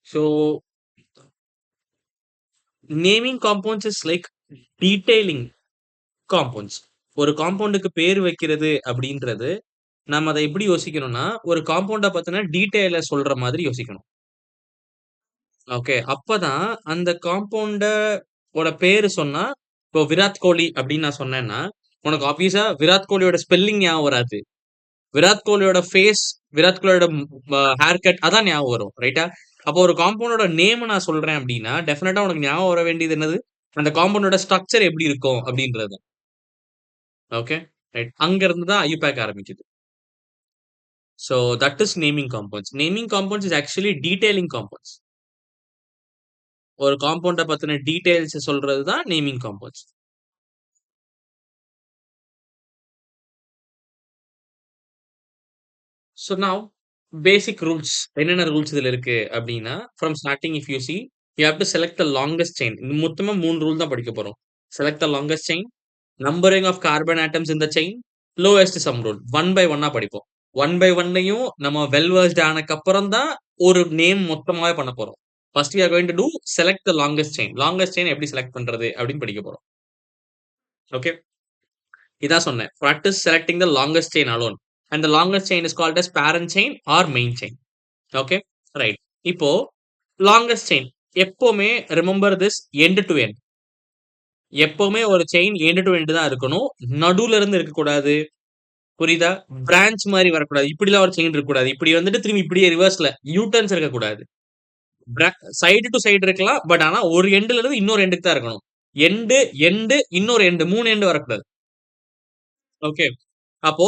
So naming compounds is like detailing compounds. ஒரு காம்பவுண்டுக்கு பேர் வைக்கிறது அப்படின்றது, நம்ம அத எப்படி யோசிக்கணும்னா, ஒரு காம்பவுண்ட பத்தின டீட்டெயில சொல்ற மாதிரி யோசிக்கணும். ஓகே. அப்பதான் அந்த காம்பவுண்ட ஓட பேரு சொன்னா, இப்போ விராட் கோலி அப்படின்னு நான் சொன்னேன்னா, உனக்கு ஆப்வியஸா விராட் கோலியோட ஸ்பெல்லிங் ஞாபகம் வராது. விராட் கோலியோட ஃபேஸ், விராட் கோலியோட ஹேர் கட் அதான் ஞாபகம் வரும். ரைட்டா? அப்போ ஒரு காம்பவுண்டோட நேம நான் சொல்றேன் அப்படின்னா, டெஃபினட்டா உனக்கு ஞாபகம் வர வேண்டியது என்னது? அந்த காம்பவுண்டோட ஸ்ட்ரக்சர் எப்படி இருக்கும் அப்படின்றது. ஓகே. ரைட். அங்க இருந்து தான் ஐயூபேக் ஆரம்பிக்குது. So that is naming compounds. Naming compounds is actually detailing compounds. ஒரு காம்பவுண்ட பத்தின டீடைல்ஸ் சொல்றது தான் naming compounds. So now basic rules. என்னென்ன ரூல்ஸ் இதுல இருக்கு அப்படின்னா, from starting if you see, you have to select the longest chain. மொத்தமா 3 rule தான் படிக்க போறோம். Select the longest chain, numbering of carbon atoms in the chain, lowest sum rule. One by ஒன்னா படிப்போம். ஒன் பை ஒன்னையும் நம்ம well versed ஆனக்கு அப்புறம் தான் ஒரு நேம் மொத்தமாவே பண்ண போறோம். First we are going to do select the longest chain. Longest chain எப்படி செலக்ட் பண்றது அப்படின்னு படிக்க போறோம். ஓகே. இதான் சொன்னேன். Practice selecting the longest chain alone. And the longest chain is called as parent chain or main chain. Okay? Right. இப்போ longest chain. எப்பவுமே remember this end to end. எப்பவுமே ஒரு செயின் end to end தான் இருக்கணும். நடுவுல இருந்து இருக்கக்கூடாது. புரியுதா? பிரான்ச் மாரி வரக்கூடாது. இப்படிலாம் ஒரு செயின் இருக்கக்கூடாது. இப்படி வந்துட்டு திரும்பி இப்படியே ரிவர்ஸ்ல யூ டர்ன்ஸ் இருக்கக்கூடாது. சைடு டு சைடு இருக்கலாம். பட் ஆனா ஒரு எண்டுல இருந்து இன்னொரு எண்டுக்கு தான் இருக்கணும். எண்டு, எண்டு, இன்னொரு எண்டு. 3 எண்டு வரக்கூடாது. ஓகே. அப்போ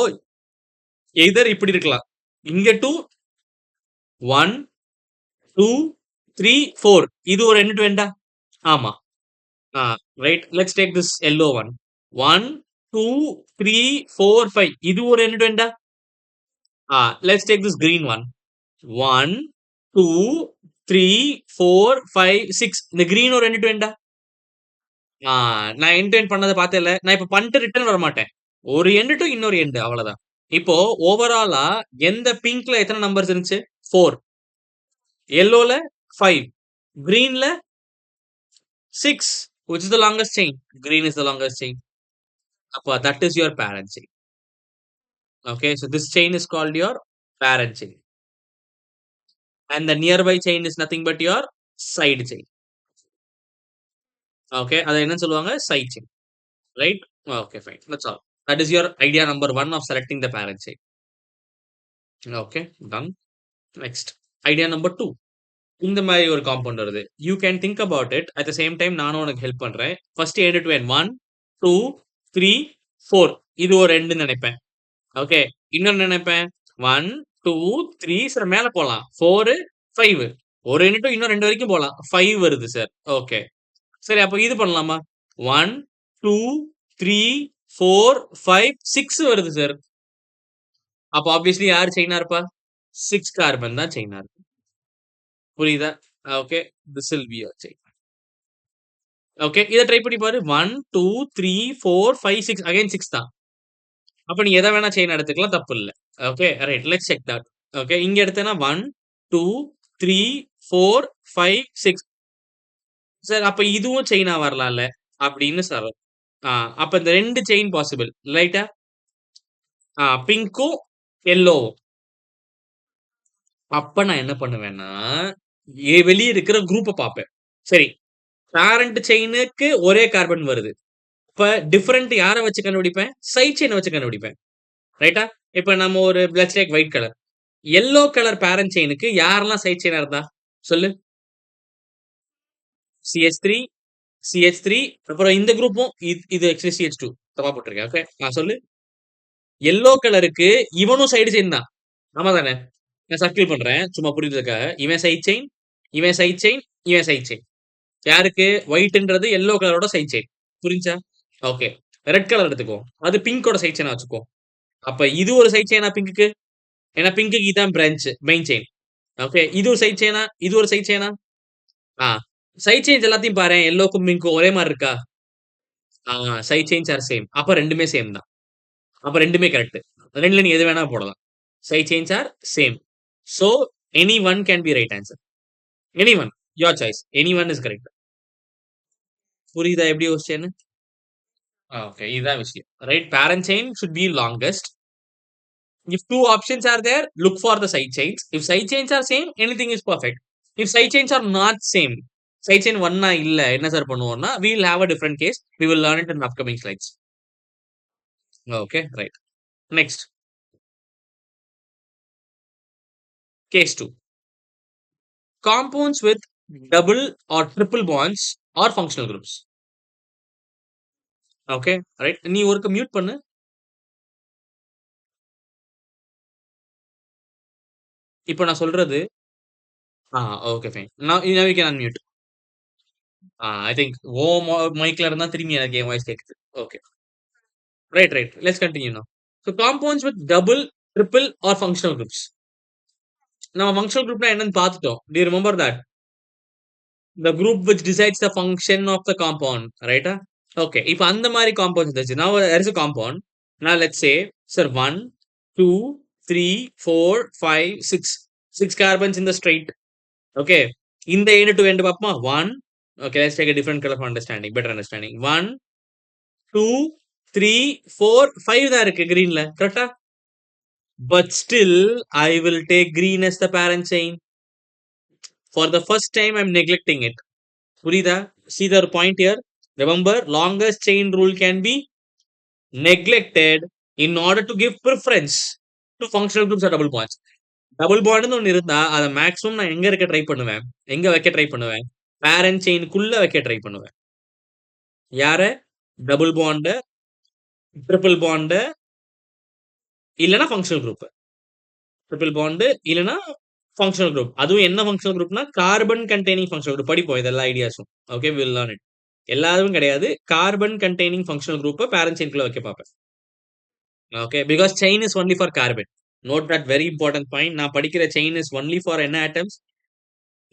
எய்தர் இப்படி இருக்கலாம். இங்க டூ 1, 2, 3, 4 இது ஒரு எண்ட் டு எண்டா? ஆமா. Ah right. Let's take this yellow one. 1, 2, 3, 4, 5 இது ஒரு எண்ட் டு எண்டா? Let's take this green one. 1, 2, 3, 4, 5, 6 இந்த green ஒரு எண்ட் டு எண்டா? ஆ நான் எண்ட் டு எண்ட் பண்ணத பார்த்தேல்ல. நான் இப்ப பண்ணிட்டு ரிட்டர்ன் வரமாட்டேன். ஒரு எண்ட் டு இன்னொரு எண்ட் அவ்வளவுதான். இப்போ ஓவராலா எந்த பிங்க்ல எத்தனை நம்பர்ஸ் இருந்துச்சு? 4. yellowல 5. greenல 6. Which is the longest chain? Green is the longest chain. அப்ப that is your parent chain. Okay, so this chain is called your parent chain. And the nearby chain is nothing but your side chain. Okay, அத என்ன சொல்லுவாங்க? Side chain. Right? Okay, fine. That's all. That is your idea number 1 of selecting the parent chain. Okay, done. Next. Idea number 2. இந்த மாதிரி ஒரு compound வருது. You can think about it. At the same time நானும் உனக்கு help பண்றேன். First end to end 1, 2, 3, 4 இது ஒரு எண்டுன்னு நினைப்பேன். ஓகே. இன்னொன்னு நினைப்பேன். 1, 2, 3 சார் மேல போலாம். 4, 5 ஒரு எண்ட் டு இன்னும் 2 வரைக்கும் போலாம். 5 வருது சார். ஓகே. சரி அப்ப இது பண்ணலாமா? 1, 2, 3, 4, 5, 6 வருது சார். அப்ப ஆப்வியஸ்லி யார் செயினா இருப்பா? 6 கார்பன் தான் செயினா இருக்கும். புரியுதா? Okay. This will be your chain. Okay. இத ட்ரை பண்ணி பாரு. 1, 2, 3, 4, 5, 6 அகைன் 6 தான். அப்ப நீ எத வேணா செயின் எடுத்துக்கலாம். தப்பு இல்ல. Okay. Right. Let's check that. Okay. இங்க எடுத்தேன்னா 1, 2, 3, 4, 5, 6 சார் அப்ப இதுவும் செயினா வரலாம்ல அப்படின்னு சார். அப்ப இந்த 2 செயின் பாசிபிள். ரைட்டா? பிங்க்கும், எல்லோவும். அப்ப நான் என்ன பண்ணுவேன்னா, வெளிய இருக்கிற குரூப்ப பார்ப்பேன். சரி. பேரண்ட் செயினுக்கு ஒரே கார்பன் வருது. இப்ப டிஃபரண்ட் யார வச்சு கண்டுபிடிப்பேன்? சைட் செயின வச்சு கண்டுபிடிப்பேன். ரைட்டா? இப்ப நம்ம ஒரு let's take white colour. yellow colour parent செயினுக்கு யாரெல்லாம் சைட் செயினா இருந்தா? சொல்லு. CH3, CH3 அப்புறம் இந்த குரூப்பும் இது ஆக்சுவலி CH2 தப்பா போட்டிருக்கேன். ஓகே. சொல்லு. yellow கலருக்கு இவனும் சைடு செயின் தான். ஆமா தானே? நான் சர்க்கிள் பண்றேன். சும்மா புரியுறதுக்காக. இவன் சைட் செயின், இவன் சைட் செயின், இவன் சைட் செயின். யாருக்கு? ஒயிட்ன்றது yellow கலரோட சைட் செயின். புரிஞ்சா? ஓகே. ரெட் கலர் எடுத்துக்கோ. அது பிங்கோட சைட் செயினா வச்சுக்கோ. அப்ப இது ஒரு சைட் செயினா பிங்க்குக்கு? ஏன்னா பிங்க்குக்கு இதான் பிரான்ச் மெயின் செயின். ஓகே. இது ஒரு சைட் செயினா? இது ஒரு சைட் செயினா? ஆ சைட் செயின்ஸ் எல்லாத்தையும் பாரேன். எல்லோக்கும் பிங்க்கும் ஒரே மாரி இருக்கா? Side chains are same. அப்ப 2மே சேம் தான். அப்ப 2மே கரெக்ட். 2ல நீ எது வேணா போடலாம். Side chains are same. So any one can be right answer. Anyone. Your choice. Anyone is correct. புரியுதா எப்படி யோசிச்சேன்னு? ஓகே. இதுதான் விஷயம். Right. Parent chain should be longest. If two options are there, look for the side chains. If side chains are same, anything is perfect. If side chains are not same, side chain ஒண்ணா இல்ல என்ன sir பண்ணுவோம்னா, we will have a different case. We will learn it in upcoming slides. Okay, right. Next, case 2. Compounds with double or triple bonds or functional groups. Okay, right. நீ ஒருக்க mute பண்ணு. இப்போ நான் சொல்றது okay fine. Now you can unmute. I think மைக்ல இருந்தா திரும்பி எனக்கு என் வாய்ஸ் கேக்குது. Okay. Right, right. Let's continue now. So compounds with double, triple or functional groups. Now functional group என்னன்னு பார்த்துட்டோம். Do you remember that? The group which decides the function of the compound, right? Okay. இப்போ அந்த மாதிரி compounds இருந்துச்சு. Now there is a compound. Now let's say, sir, 1, 2, 3, 4, 5, 6. 6 carbons in the straight. Okay. இந்த end to end பார்ப்போமா? 1. Okay, let's take a different color for understanding, better understanding. 1, 2, 3, 4, 5 தான் இருக்கு greenல. கரெக்டா? But still, I will take green as the parent chain. For the first time, I'm neglecting it. Purida, see the point here? Remember, longest chain rule can be neglected in order to give preference to functional groups or double bonds. Double பாண்டுன்னு ஒன்று இருந்தா அதை maximum நான் எங்க இருக்க try பண்ணுவேன், எங்க வைக்க ட்ரை பண்ணுவேன், பேரண்ட் செயினுக்குள்ள வைக்க ட்ரை பண்ணுவேன். யார? டபுள் பாண்டு, ட்ரிபிள் பாண்டு, இல்லைன்னா ஃபங்க்ஷனல் குரூப். ட்ரிபிள் பாண்டு இல்லைன்னா ஃபங்க்ஷனல் குரூப். அதுவும் என்ன ஃபங்க்ஷனல் குரூப்னா கார்பன் கண்டெய்னிங் ஃபங்க்ஷனல் குரூப். படிப்போம் இது எல்லா ஐடியாஸும். Okay, will learn it. எல்லாரும் கிடையாது, கார்பன் கண்டெய்னிங் ஃபங்க்ஷனல் குரூப்பை பேரண்ட் செயின்குள்ள வைக்க பார்ப்பேன். Okay, because chain is only for carbon. Note that very important point. நான் படிக்கிற செயின் இஸ் ஒன்லி ஃபார் என்ன ஆட்டம்ஸ்?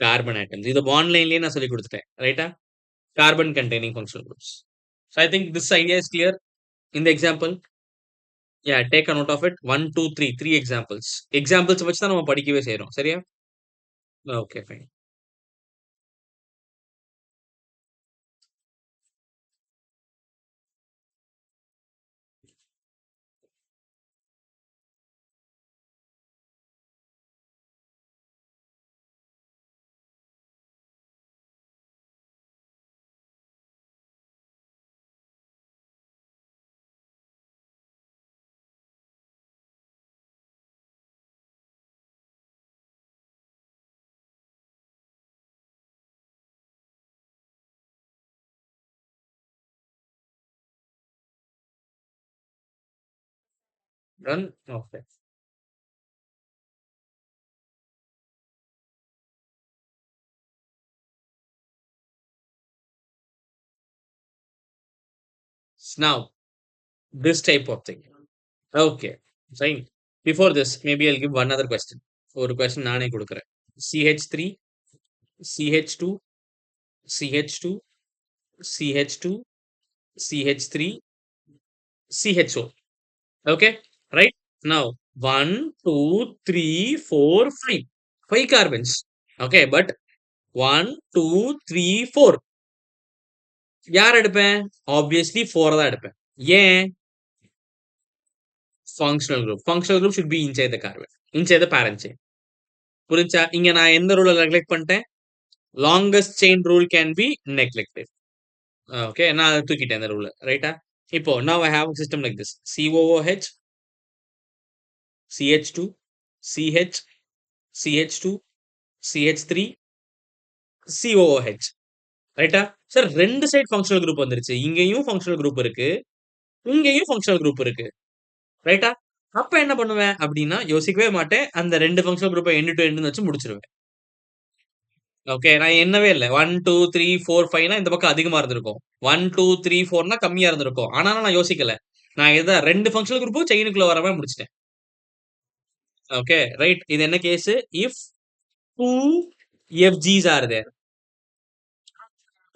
Carbon atoms. இது ஆன்லைன்லயே நான் சொல்லி கொடுத்துட்டேன். ரைட்டா? Carbon containing functional groups. So I think this idea is clear. இந்த example, take a note of it. 1, 2, 3 3 examples. Examples வச்சு தான் நம்ம படிக்கவே செய்றோம். சரியா? Okay, fine. Done? Okay. Now, this type of thing. Okay, fine. Before this, maybe I'll give one other question. ஒரு question நானே கொடுக்குறேன். CH3, CH2, CH2, CH2, CH3, CHO. Okay, right? Now, 1, 2, 3, 4, 5. 5 carbons. Okay, but 1, 2, 3, 4. யார் எடுப்பேன்? Obviously 4 தான் எடுப்பேன். ஏன்? Functional group. Functional group should be inside the carbon, inside the parent chain. புரிஞ்சா? இங்க நான் எந்த ரூலை நெக்லெக்ட் பண்ணிட்டேன்? Longest chain rule can be neglected. Okay, நான் அதை தூக்கிட்டேன் அந்த ரூலை. ரைட்டா? இப்போ now I have a system like this. COOH, CH2, CH, CH2, CH3, COOH. ரைட்டா? சார் 2 சைடு ஃபங்க்ஷனல் குரூப் வந்துருச்சு. இங்கேயும் ஃபங்க்ஷனல் குரூப் இருக்கு, இங்கேயும் ஃபங்க்ஷனல் குரூப் இருக்கு. ரைட்டா? அப்ப என்ன பண்ணுவேன் அப்படின்னா, யோசிக்கவே மாட்டேன். அந்த 2 ஃபங்க்ஷனல் குரூப்பை எண்ட் டு எண்ட்னு வச்சு முடிச்சிருவேன். ஓகே, நான் எண்ணவே இல்ல. 1, 2, 3, 4, 5னா இந்த பக்கம் அதிகமா இருந்திருக்கும். 1, 2, 3, 4னா கம்மியா இருந்திருக்கும். ஆனாலும் நான் யோசிக்கல. நான் 2 ஃபங்ஷனல் குரூப்பும் செயினுக்குள்ள வர மாரி முடிச்சுட்டேன். Okay, right. இது என்ன case? If 2 FGs are there.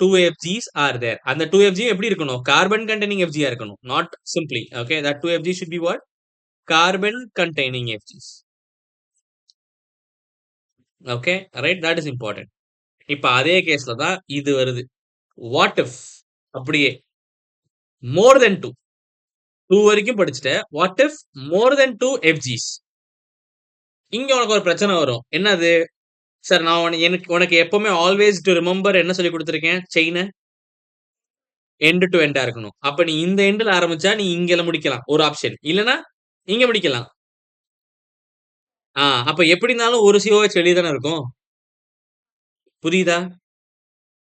2 FGs are there. அந்த 2 FG எப்படி இருக்கணும்? கார்பன் கண்டெய்னிங் FG-ஆ இருக்கணும். Not simply. Okay, that 2 FG should be what? Carbon containing FGs. Okay, right? That is important. இப்ப அதே கேஸ்ல தான் இது வருது. வாட் இஃப் அப்படியே மோர் தென் 2 2 வரைக்கும் படிச்சுட்ட. வாட் இஃப் மோர் தென் 2 எஃப்ஜிஸ். இங்க உனக்கு ஒரு பிரச்சனை வரும். என்னது? சார் நான் உனக்கு எப்பவுமே ஆல்வேஸ் டு ரிமெம்பர் என்ன சொல்லிக் குடுத்துருக்கேன்? செயின எண்ட் டு எண்டா இருக்கணும். அப்ப நீ இந்த எண்டுல ஆரம்பிச்சா நீ இங்கல முடிக்கலாம். ஒரு ஆப்ஷன். இல்லன்னா இங்க முடிக்கலாம். அப்ப எப்படி இருந்தாலும் ஒரு சிஓஹெச் வெளிய தானே இருக்கும். புரியுதா?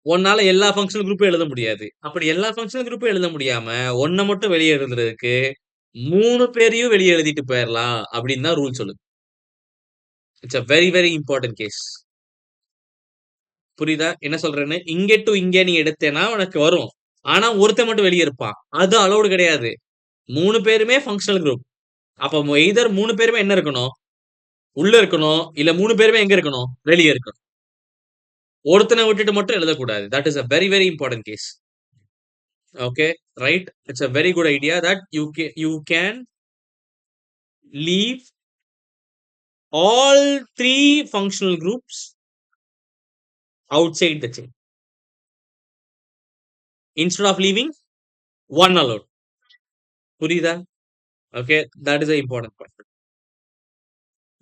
உன்னால எல்லா ஃபங்ஷனல் குரூப்பும் எழுத முடியாது. அப்படி எல்லா ஃபங்ஷனல் குரூப்பும் எழுத முடியாம, ஒண்ண மட்டும் வெளிய எழுதுறதுக்கு 3 பேரையும் வெளிய எழுதிட்டு போயிரலாம் அப்படின்னு தான் ரூல் சொல்லுது. It's a very very important case. புரியுதா? என்ன சொல்றேன்னு? இங்க டூ இங்க நீ எடுத்தேன்னா உனக்கு வரும். ஆனா ஒருத்தன் மட்டும் வெளிய இருப்பான். அது அலோவ்ட் கிடையாது. 3 பேருமே ஃபங்ஷனல் குரூப். அப்ப எய்தர் 3 பேருமே என்ன இருக்கணும்? உள்ள இருக்கணும். இல்ல 3 பேருமே எங்க இருக்கணும்? வெளிய இருக்கணும். ஒருத்தன விட்டுட்டு மட்டும் எழுதக்கூடாது. That is a very very important case. Okay, right? It's a very good idea that you can leave all three functional groups outside the chain instead of leaving one alone. புரியுதா? Okay, that is the important point.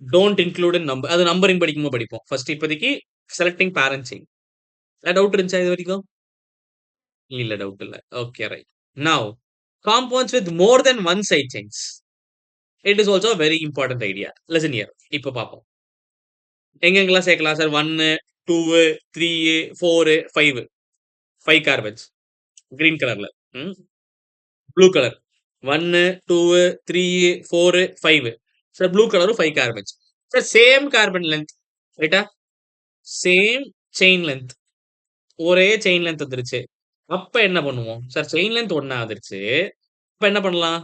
Don't include in number. அது numbering படிக்கும்போது படிப்போம். First இப்போதைக்கு selecting parent chain. Doubt இருந்துச்சா இது வரைக்கும்? இல்ல doubt இல்ல. Okay right. Now compounds with more then one side chains. It is also very important idea. Listen here. இப்ப பார்ப்போம். எங்கெங்கெல்லாம் சேர்க்கலாம் சார்? 1, 2, 3, 4, 5. 5 கார்பன்ஸ். கிரீன் கலர்ல. Blue colour. 1, 2, 3, 4, 5. சார் ப்ளூ கலரும் 5 carbons. Sir same carbon length. ரைட்டா? Same chain length. ஒரே chain length வந்துருச்சு. அப்ப என்ன பண்ணுவோம்? சார் செயின் லென்த் ஒண்ணா வந்துருச்சு. அப்ப என்ன பண்ணலாம்?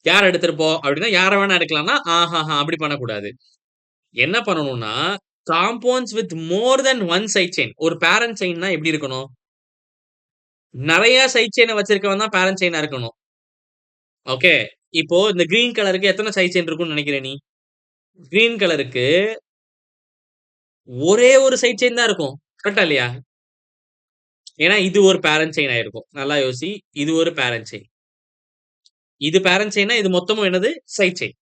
யார் எடுத்திருப்போம்? அப்படின்னா யார வேணா எடுக்கலாம்னா, அப்படி பண்ணக்கூடாது. என்ன பண்ணணும்னா, compounds with more then one side chain. ஒரு பேரண்ட் செயின்னா எப்படி இருக்கணும்? நெறைய சைட் செயின வச்சிருக்கவன் தான் பேரண்ட் செயினா இருக்கணும். ஓகே. இப்போ இந்த கிரீன் கலருக்கு எத்தன சைட் செயின் இருக்கும்னு நெனைக்கிற நீ? கிரீன் கலருக்கு ஒரே ஒரு சைட் செயின் தான் இருக்கும். கரெக்ட்டா இல்லையா? ஏன்னா இது ஒரு பேரண்ட் செயின் ஆயிருக்கும். நல்லா யோசி. இது ஒரு பேரண்ட் செயின். இது பேரண்ட் செயின்னா இது மொத்தமும் என்னது? Side chain.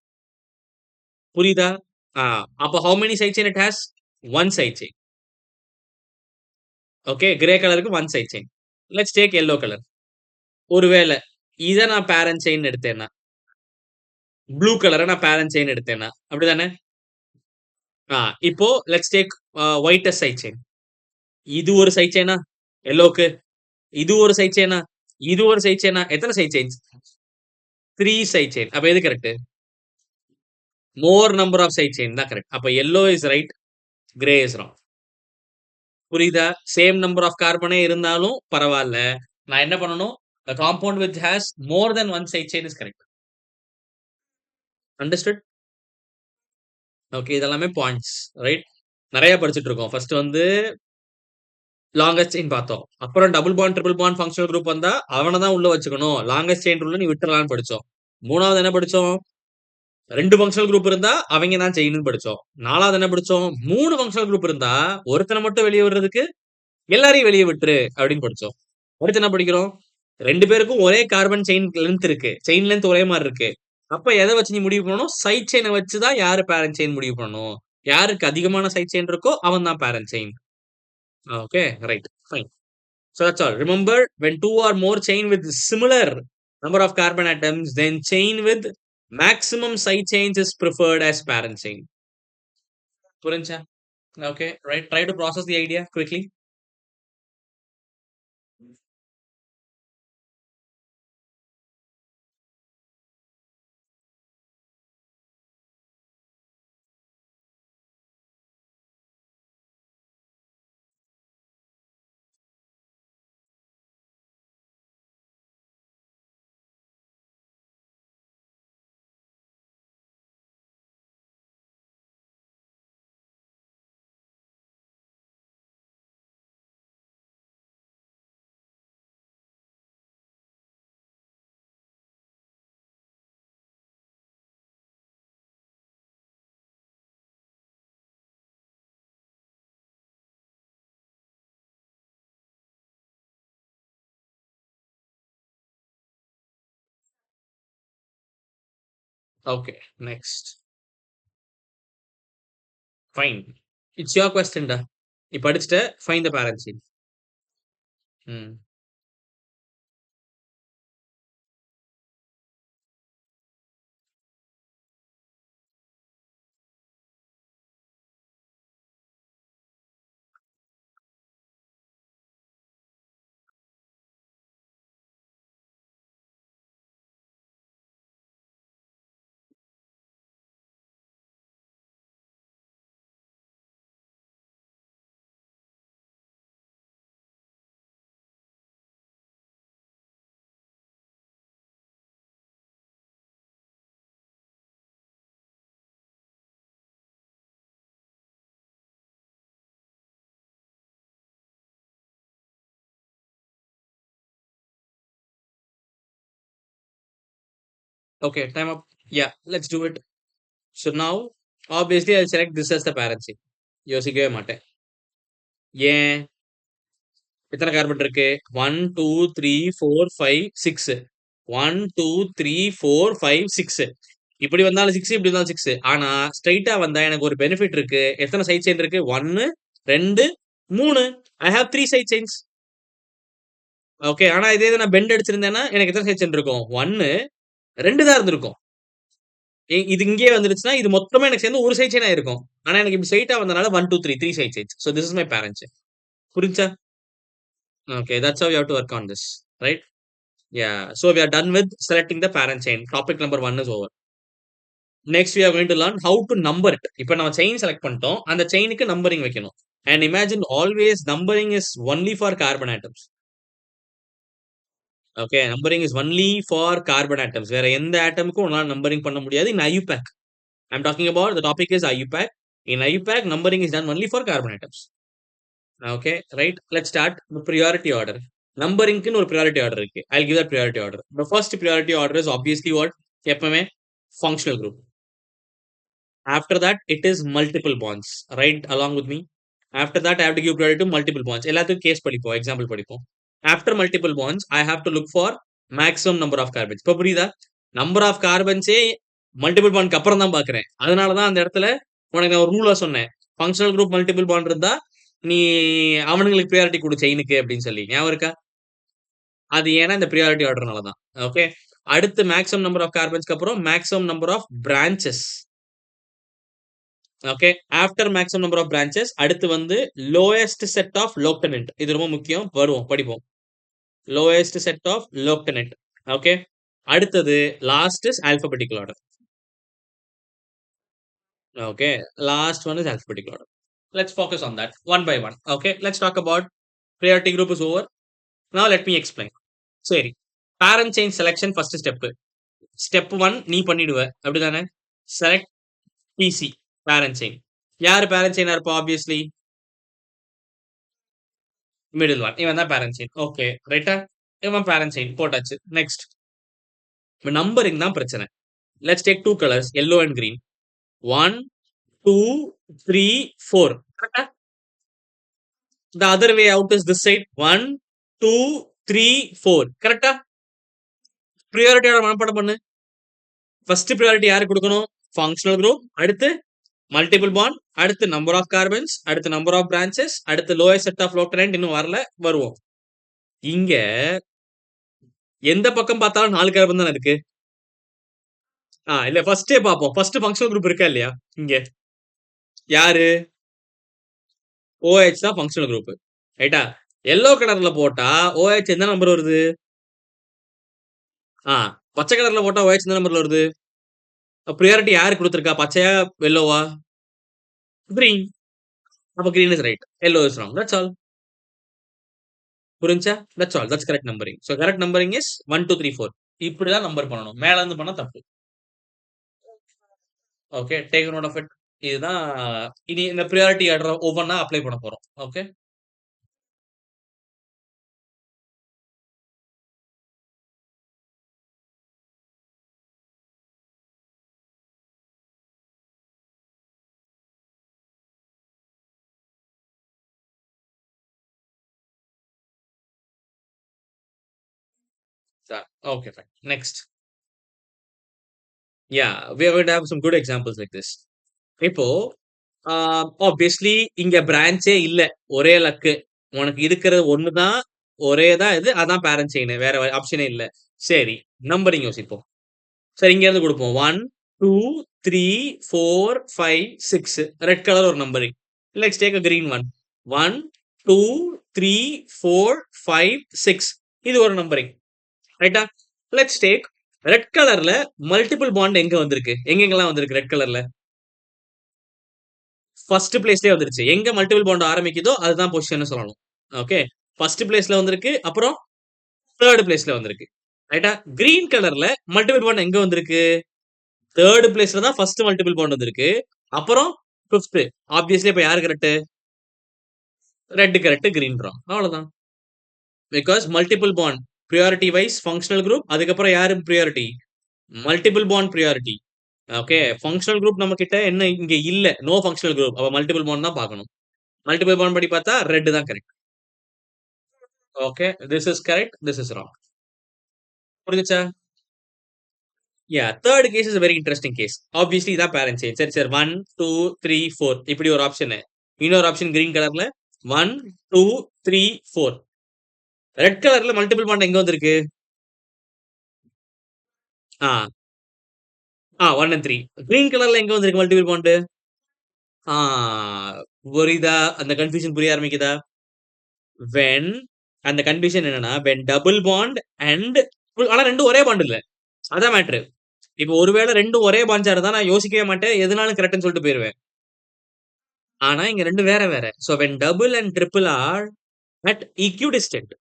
புரியுதா? ஆ அப்ப how many side chain it has? 1 side chain. Okay. Grey கலருக்கு 1 side chain. Let's take yellow colour. ஒருவேள இத நான் பேரண்ட் செயின்னு எடுத்தேன்னா, ப்ளூ கலர நான் பேரண்ட் செயின் எடுத்தேன்னா, அப்படிதானே? ஆ இப்போ let's take white as side chain. இது ஒரு சைட் செயினா? எல்லோக்கு. இது ஒரு சைட் செயினா? இது ஒரு சைட் செயினா? எத்தன சைட் செயின்ஸ்? 3 side chain. அப்ப எது correct? More number of side chain தான் கரெக்ட். அப்ப yellow is right, grey is wrong. புரியுதா? சேம் நம்பர் ஆஃப் கார்பனே இருந்தாலும் பரவால்ல. நான் என்ன பண்ணணும்? The compound which has more than one side chain is correct. Understood? Okay. இதெல்லாமே பாயிண்ட்ஸ். ரைட்? நெறைய படிச்சுட்டு இருக்கோம். ஃபர்ஸ்ட் வந்து லாங்கஸ்ட் செயின் பார்த்தோம். அப்புறம் double bond, triple bond functional group வந்தா அவன தான் உள்ள வச்சுக்கணும். லாங்கஸ்ட் செயின் ரூல்ல நீ விட்டுறலாம்னு படிச்சோம். 3வது என்ன படிச்சோம்? 2 ஃபங்ஷனல் குரூப் இருந்தா அவங்க தான் செயின்னு படிச்சோம். 4வது என்ன படிச்சோம்? 3 ஃபங்ஷனல் குரூப் இருந்தா ஒருத்தன மட்டும் வெளிய விடுறதுக்கு எல்லாரையும் வெளிய விட்டுரு அப்படின்னு படிச்சோம். அடுத்து என்ன படிக்கிறோம்? 2 பேருக்கும் ஒரே கார்பன் செயின் லென்த் இருக்கு. செயின் லென்த் ஒரே மாரி இருக்கு. அப்ப எத வச்சு நீ முடிவு பண்ணணும்? சைட் செயின வச்சு தான் யாரு பேரண்ட் செயின் முடிவு பண்ணணும். யாருக்கு அதிகமான சைட் செயின் இருக்கோ அவன் தான் parent chain. Okay, right. Fine. So that's all. Remember, when two or more chain with similar number of carbon atoms, then chain with maximum side chains is preferred as parent chain. Purancha. Okay, right. Try to process the idea quickly. Okay, next. Fine. It's your question டா. நீ படிச்சுட்ட, find the parent chain. ம். Okay, time up. Yeah, let's do it. So now, obviously, I'll select this as the parent chain. யோசிக்கவே மாட்டேன். ஏன்? எத்தனை carbon இருக்கு? 1, 2, 3, 4, 5, 6. 1, 2, 3, 4, 5, 6. இப்படி வந்தாலும் 6, இப்படி வந்தாலும் 6. ஆனா, ஸ்ட்ரைட்டா வந்தா எனக்கு ஒரு பெனிஃபிட் இருக்கு. எத்தனை சைட் செயின் இருக்கு? 1, 2, 3. I have 3 side chains. Okay. ஆனா இதே இது நான் பெண்ட் அடிச்சிருந்தேன்னா, எனக்கு எத்தனை சைட் செயின் இருக்கும்? 1, 2 தான் இருந்திருக்கும். இது இங்கேயே வந்துருச்சுன்னா, இது மொத்தமா எனக்கு சேர்ந்து ஒரு சைட் செயின் ஆயிருக்கும். ஆனா எனக்கு இப்படி ஸ்ட்ரெயிட்டா வந்தனால 1, 2, 3 side chains. So this is my parent chain. புரிஞ்சா? Okay, that's how you have to work on this, right? Yeah. So we are done with selecting the parent chain. Topic number 1 is over. Next we are going to learn how to number it. இப்ப நம்ம chain select பண்ணிட்டோம். அந்த செயினுக்கு numbering வைக்கணும். And imagine always numbering is only for carbon atoms. Okay, numbering is only for carbon atoms. வேற எந்த ஆட்டமுக்கும் உன்னால numbering பண்ண முடியாது in IUPAC. I'm talking about the topic is IUPAC. In IUPAC, numbering is done only for carbon atoms. Okay, right? Let's start the priority order. நம்பரிங்க்குன்னு ஒரு priority order இருக்கு. I'll give that priority order. The first priority order is obviously what? எப்பவுமே functional group. After that, it is multiple bonds. Right along with me. After that, I have to give priority to multiple bonds. எல்லாத்துக்கும் case படிப்போம், example படிப்போம். After multiple bonds, I have to look for maximum number of carbons. இப்போ புரியுதா? Number of கார்பன்ஸே multiple பாண்ட்க்கு அப்புறம் தான் பாக்குறேன். அதனால தான் அந்த இடத்துல உனக்கு நான் ஒரு ரூலா சொன்னேன். ஃபங்க்ஷனல் குரூப் மல்டிபிள் பாண்ட் இருந்தா நீ அவனுங்களுக்கு ப்ரியாரிட்டி கொடு செயினுக்கு அப்படின்னு சொல்லி ஞாபகம் இருக்கா? அது ஏன்னா இந்த ப்ரியாரிட்டி ஆர்டர்னால தான். ஓகே. அடுத்து மேக்ஸிமம் நம்பர் ஆஃப் கார்பன்ஸ்க்கு அப்புறம் maximum number of branches. Okay. After maximum number of branches அடுத்து வந்து லோயஸ்ட் செட் ஆஃப் லோக்டனன்ட். இது ரொம்ப முக்கியம். வருவோம் படிப்போம். Lowest set of லோக்டனன்ட். ஓகே. அடுத்தது last is alphabetical order. Okay. Last one is alphabetical order. Let's focus on that one by one. Okay. Let's talk about priority group is over. Now let me explain. சரி. Parent chain selection first step. Step 1 நீ பண்ணிடுவ. அப்படிதானே? Select PC. Parent chain. யாரு parent chain இருப்பா obviously? Middle one. இவன் தான் parent chain. Okay. ரைட்டா? இவன் parent chain. போட்டாச்சு. Next. இப்ப நம்பரிங் தான் பிரச்சனை. Let's take two colors, yellow and green. 1, 2, 3, 4. கரெக்டா? The other way out is this side. 1, 2, 3, 4. கரெக்டா? ப்ரியாரிட்டியோட மனப்பாடம் பண்ணு. ஃபர்ஸ்ட் ப்ரியாரிட்டி யாருக்கு கொடுக்கணும்? Functional group. அடுத்து மல்டிபிள் பாண்ட். அடுத்து நம்பர் ஆஃப் கார்பன்ஸ். அடுத்து நம்பர் ஆஃப் பிரான்ச்சஸ். அடுத்து லோயர் செட் ஆஃப் லோக்டனன்ட் இன்னும் வரல. வருவோம். இங்க எந்த பக்கம் பார்த்தாலும் 4 கார்பன் தானே இருக்கு. இல்ல ஃபர்ஸ்டே பார்ப்போம். ஃபர்ஸ்ட் ஃபங்க்ஷனல் குரூப் இருக்கா இல்லையா? இங்க யாரு? OH தான் ஃபங்க்ஷனல் குரூப். ரைட்டா? எல்லோ கலர்ல போட்டா OH எந்த நம்பர் வருது? பச்சை கலர்ல போட்டா OH எந்த நம்பர்ல வருது? ப்ரியாரிட்டி யாரு கொடுத்திருக்கா? பச்சையா எல்லோவா? கிரீன். அப்ப green is right. Yellow is wrong. That's all. புரிஞ்சா? That's all. That's correct numbering. So correct numbering is 1, 2, 3, 4. இப்படிதான் நம்பர் பண்ணணும். மேல இருந்து பண்ணா தப்பு. Okay. Take note of it. இதுதான் இனி இந்த பிரியாரிட்டி ஆர்டர் ஒவ்வொன்னா அப்ளை பண்ண போறோம். Okay. Okay fine. Next. Yeah, we are going to have some good examples like this. இப்போ ஆப்வியஸ்லி இங்க பிரான்ச்சே இல்ல. ஒரே லக்கு. உனக்கு இருக்கிறது ஒண்ணு தான். ஒரே தான் இது. அதான் பேரண்ட் செயின். வேற ஆப்ஷனே இல்ல. சரி. நம்பரிங் யோசிப்போம். சரி இங்க இருந்து குடுப்போம். 1, 2, 3, 4, 5, 6 ரெட் கலர் ஒரு numbering. Let's take a green one. 1, 2, 3, 4, 5, 6 இது ஒரு நம்பரிங். ரைட்டா? லெட்ஸ் டேக் ரெட் கலர்ல மல்டிபிள் பாண்ட் எங்க வந்திருக்கு? எங்கெங்கலாம் வந்திருக்கு ரெட் கலர்ல? ஃபர்ஸ்ட் பிளேஸ்லயே வந்துருச்சு. எங்க மல்டிபிள் பாண்ட் ஆரம்பிக்குதோ அதுதான் பொசிஷன்னு சொல்லணும். ஓகே. ஃபர்ஸ்ட் பிளேஸ்ல வந்திருக்கு. அப்புறம் 3 பிளேஸ்ல வந்திருக்கு. ரைட்டா? கிரீன் கலர்ல மல்டிபிள் பாண்ட் எங்க வந்திருக்கு? 3 பிளேஸ்ல தான் ஃபர்ஸ்ட் மல்டிபிள் பாண்ட் வந்திருக்கு. அப்புறம் 5த். ஆப்வியஸ்லி இப்ப யாரு correct? Red correct, green wrong. அவ்வளவுதான். Because multiple bond priority wise functional group அதுக்கப்புறம் யாரு priority? Multiple bond priority. Okay. Functional group நம்ம கிட்ட என்ன இங்க இல்ல. No functional group. அப்ப மல்டிபிள் பாண்ட் தான் பார்க்கணும். மல்டிபிள் பாண்ட் படி பார்த்தா ரெட் தான் correct. Okay. This is correct. This is wrong. புரிஞ்சுச்சா? Yeah 3rd case is very interesting case. Obviously இதான் பேரண்ட் செயின். சரி, சரி. 1, 2, 3, 4 இப்படி ஒரு ஆப்ஷன். இன்னொரு ஆப்ஷன் கிரீன் கலர்ல 1, 2, 3, 4 ரெட் கலர்ல மல்டிபிள் பாண்ட் எங்க வந்திருக்கு? ஆ, 1 and 3 கிரீன் கலர்ல எங்க வந்திருக்கு மல்டிபிள் பாண்ட்? ஆ, புரியுதா? அந்த கன்ஃபியூஷன் புரிய ஆரம்பிக்குதா? வென் அந்த கன்ஃபியூஷன் என்னன்னா வென் டபுள் பாண்ட் அண்ட் ஆனா ரெண்டும் ஒரே பாண்ட் இல்ல. அதான் மேட்ரு. இப்ப ஒருவேளை ரெண்டும் ஒரே பாண்டா இருந்தா நான் யோசிக்கவே மாட்டேன். எதுனாலும் கரெக்ட்னு சொல்லிட்டு போயிருவேன். ஆனா இங்க 2 வேற வேற. So when double and triple are at equidistant.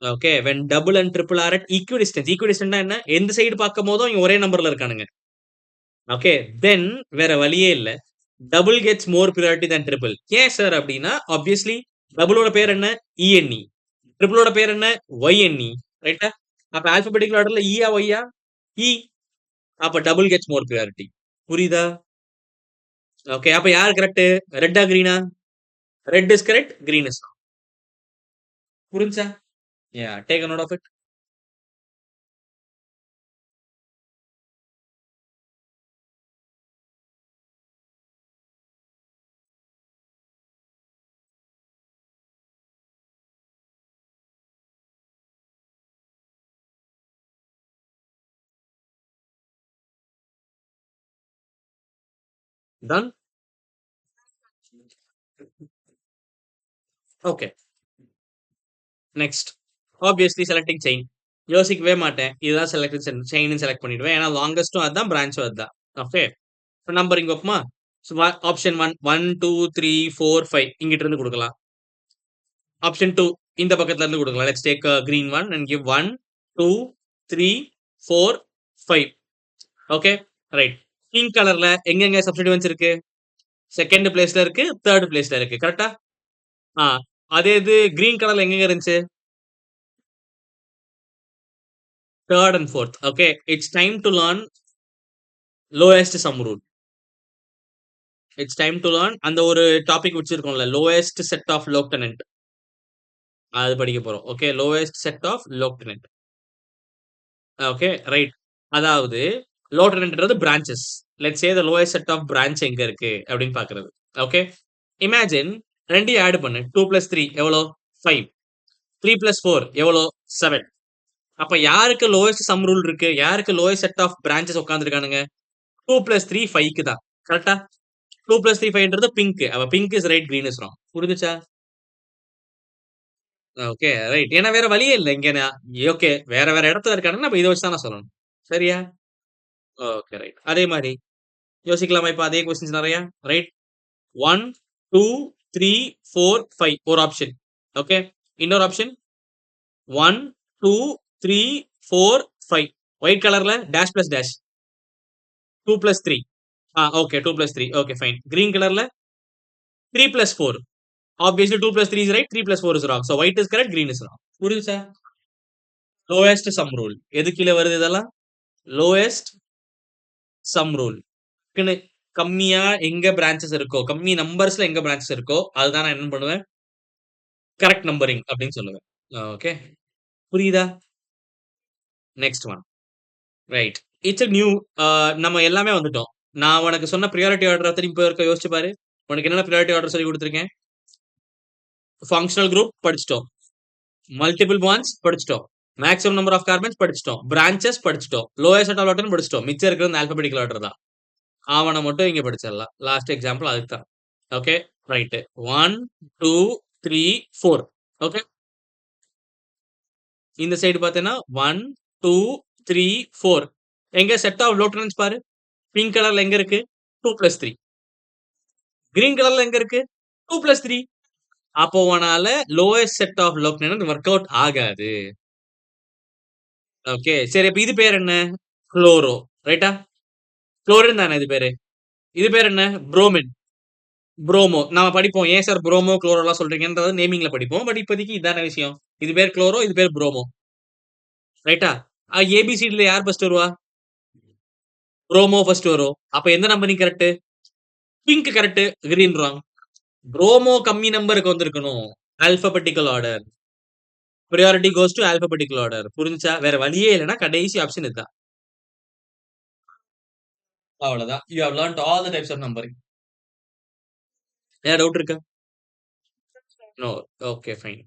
Okay. when double and triple are at equidistant. equidistantனா என்ன? எந்த சைடு பார்க்கும்போதும் இவங்க ஒரே நம்பர்ல இருக்கானுங்க. ஓகே. then வேற வழியே இல்ல. Double gets more priority than triple. ஏன் சார் அப்படின்னா ஆப்வியஸ்லி டபுளோட பேர் என்ன? ENE. ட்ரிபிளோட பேர் என்ன? YNE. ரைட்டா? அப்ப ஆல்பபெட்டிக்கல் ஆர்டர்ல ஈயா ஒய்யா? இ. அப்ப டபுள் கெட்ஸ் மோர் பிரியாரிட்டி. புரியுதா? ஓகே. அப்ப யார் கரெக்ட்? ரெட்டா கிரீனா? Red is correct. Green is wrong. புரிஞ்சா? Yeah take a note of it. Done? Okay. Next. Obviously selecting chain. யோசிக்கவே மாட்டேன். இதுதான் செலக்டிங் செயின்னு செலக்ட் பண்ணிடுவேன். ஏன்னா லாங்கஸ்டும் அதுதான், பிரான்ச்சும் அதுதான். ஓகே. இப்போ நம்பரிங் வைப்போமா? ஆப்ஷன் 1, 1, 2, 3, 4, 5 இங்கிட்ட இருந்து கொடுக்கலாம். ஆப்ஷன் 2 இந்த பக்கத்துல இருந்து கொடுக்கலாம். Let's take green one and give 1, 2, 3, 4, 5. Okay. Right. Pink கலர்ல எங்கெங்க சப்ஸ்டிட்யூவன்ஸ் இருக்கு? செகண்ட் பிளேஸ்ல இருக்கு, தேர்ட் பிளேஸ்ல இருக்கு. கரெக்டா? ஆ. அதே இது கிரீன் கலர்ல எங்கெங்க இருந்துச்சு? Third and fourth. Okay. It's time to learn lowest sum rule. It's time to learn அந்த ஒரு டாபிக் வச்சிருக்கோம்ல, லோயஸ்ட் செட் ஆஃப் லோக்டனன்ட். அது படிக்க போறோம். Okay. Lowest set of லோக்டனன்ட். Okay. Right. அதாவது லோக்டனன்ட்ன்றது branches. Let's say the lowest set of branch எங்க இருக்கு அப்படின்னு பார்க்கிறது. ஓகே. இமேஜின் 2யும் ஆட் பண்ணு. 2 + 3 எவ்வளோ? 5. 3 + 4 எவ்வளோ? 7. அப்ப யாருக்கு லோயஸ்ட் சம் ரூல் இருக்கு? யாருக்கு லோயஸ்ட் செட் ஆஃப் பிரான்ச்சஸ் உட்கார்ந்திருக்கானுங்க? 2 + 3 5க்கு தான். கரெக்ட்டா? 2 + 3 5ன்றது பிங்க். அப்ப pink is right, green is wrong. புரிஞ்சுச்சா? ஓகே. ரைட். ஏன்னா வேற வழியே இல்ல. இங்க ஓகே. வேற வேற இடத்துல இருக்கானுங்க. அப்ப இத வச்சு தான் நான் சொல்லணும். சரியா? ஓகே. ரைட். அதே மாரி யோசிக்கலாமா இப்ப அதே கொஸ்டின்ஸ் நெறைய? ரைட். 1, 2, 3, 4, 5 ஒரு ஆப்ஷன். ஓகே. இன்னொரு ஆப்ஷன் 1, 2, 3, 4, 5 ஒயிட் கலர்ல dash plus dash 2 + 3. Okay. 2 + 3. Okay fine. Green கலர்ல 3 + 4. Obviously 2 + 3 is right. 3 + 4 is wrong. So white is correct. Green is wrong. புரியுதா? Lowest sum rule. எது கீழ வருது இதெல்லாம்? Lowest sum rule. க்குன்னு கம்மியா எங்க பிரான்ச்சஸ் இருக்கோ, கம்மி நம்பர்ஸ்ல எங்க பிரான்ச்சஸ் இருக்கோ, அதுதான் நான் என்ன பண்ணுவேன்? கரெக்ட் நம்பரிங் அப்படின்னு சொல்லுவேன். ஓகே. புரியுதா? Next one. Right. It's a new நம்ம எல்லாமே வந்துட்டோம். நான் உனக்கு சொன்ன பிரியாரிட்டி ஆர்டர திரும்பி போய் ஒருக்கா யோசிச்சு பாரு. உனக்கு என்னென்ன பிரியாரிட்டி ஆர்டர் சொல்லிக் குடுத்துருக்கேன்? ஃபங்ஷனல் குரூப் படிச்சுட்டோம். மல்டிபிள் பாண்ட்ஸ் படிச்சுட்டோம். மேக்ஸிமம் நம்பர் ஆஃப் கார்பன்ஸ் படிச்சுட்டோம். பிரான்ச்சஸ் படிச்சுட்டோம். லோயர் செட் ஆஃப் ஆர்டர்ன்னு படிச்சுட்டோம். மிச்சம் இருக்கிறது இந்த ஆல்பபெடிக்கல் ஆர்டர் தான். அவன மட்டும் இங்க படிச்சிடலாம். லாஸ்ட் எக்ஸாம்பிள் அதுக்கு தான். Okay, right. 1, 2, 3, 4. ஓகே, இந்த சைடு பார்த்தேன்னா 1, 2, 3, 4. எங்க செட் ஆஃப் லோட்டனன்ஸ் பாரு. பிங்க் கலர்ல எங்க இருக்கு? 2 பிளஸ் 3. கிரீன் கலர்ல எங்க இருக்கு? 2 பிளஸ் 3. அப்போ உன்னால lowest set of locant work out ஆகாது. ஓகே, சரி. அப்ப இது பேர் என்ன? குளோரோ. ரைட்டா? குளோரின் தானே இது பேரு. இது பேர் என்ன? புரோமின். புரோமோ. நாம படிப்போம். ஏன் சார் புரோமோ, குளோரோலாம் சொல்றீங்கன்றது நேமிங்ல படிப்போம். பட் இப்போதைக்கு இதான விஷயம். இது பேர் குளோரோ, இது பேர் புரோமோ. ரைட்டா? ஏபிசிடில யார் ஃபர்ஸ்ட் வருவா? புரோமோ ஃபர்ஸ்ட் வரும். அப்ப எந்த numbering correct? Pink correct, green wrong. Bromo கம்மி நம்பருக்கு வந்திருக்கணும். Alphabetical order. Priority goes to alphabetical order. புரிஞ்சுச்சா? வேற வழியே இல்லன்னா கடைசி ஆப்ஷன் இதுதான். அவ்வளவுதான். You have learnt all the types of numbering. ஏதாவது டவுட் இருக்கா? No. Okay, fine.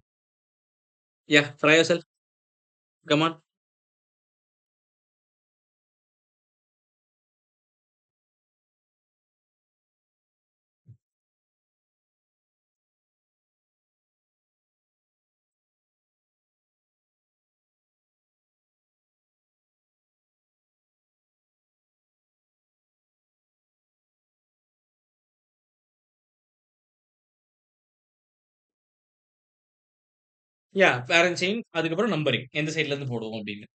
Yeah, try yourself. Come on. Yeah, parent chain அதுக்கப்புறம் நம்பரிங். எந்த சைடுல இருந்து போடுவோம் அப்படின்னு.